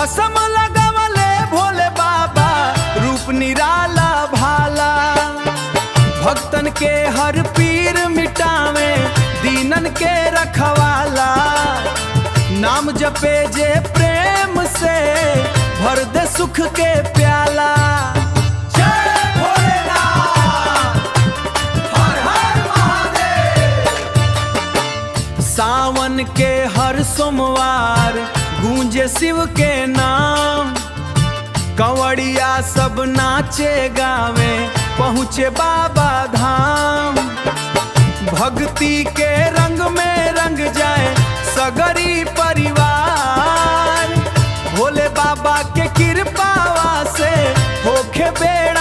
भस्म लगवले भोले बाबा रूप निराला भाला। भक्तन के हर पीर मिटावे दीनन के रखवाला। नाम जपे जे प्रेम से भर दे सुख के प्याला। जय भोलेनाथ, हर हर महादेव। सावन के हर सोमवार गूंजे शिव के नाम। कंवड़िया सब नाचे गावे पहुँचे बाबा धाम। भक्ति के रंग में रंग जाए सगरी परिवार। भोले बाबा के कृपावा से होखे बेड़ा